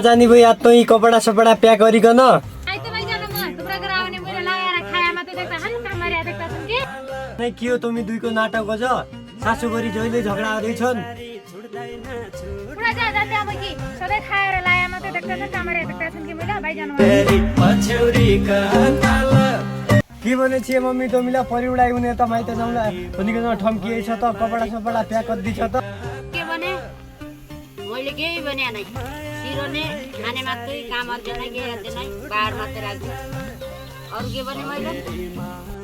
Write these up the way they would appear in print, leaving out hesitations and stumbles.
जानी भाई आज तँ कपडा सपडा प्याक गरिकन नै के हो तिमी दुईको नाटक गज सासू छोरी जहिले झगडा गर्दैछन् के भने छे मम्मी तिमीलाई परिउडाइ हुने त माइत जाउँला भनिकन ठम्किए छ त कपडा सपडा प्याक गर्दै छ त के भने मैले केही भने नै सिरोने खाने मात्रै काम अर्दैन के अर्दैन बार मात्रै राख्छु अरु के भने मैले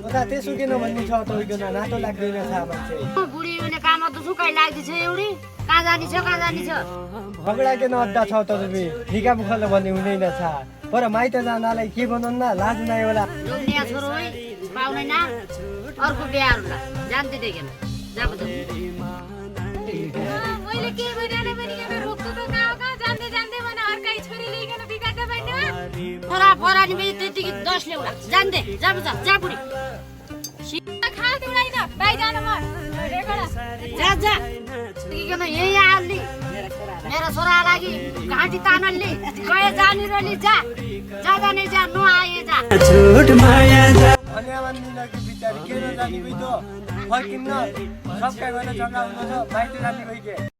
ओदा त्यसो किन भन्ने छ तइकन नातो लाग्दैन छ मान्छे बुढी हुने काम त सुकाइ लाग्दै छ एउटी कहाँ जानी छ झगडा किन अड्डा छ त तिमी निका मुखले भन्ने हुँदैन छ पर माइत जानालाई के भनन् न लाज नै होला लोग्ने छोरो है पाउने ना अर्को बिहा होला जान्दै देखेन जाब त मैले के भने भने रोक्छु त कहाँ जान्दै भने अर्कै छोरी लिएन बिगाट भन्नु छोरा परानी मे त्यतिकै 10 ल्याउला जान्दै जाब जा बुढी खा दिउलाइन बाइ जान म जा किन यही आल्ली मेरा छोरा लागि घाँटी तानल्ली गए जानी रली जा नै जा न आए जा झुट माया जा अनि आमानी लागि बिचारी के न जानी गइ त फर्किन्न सबका गएर झगडा हुन्छ बाइते जानी गइ के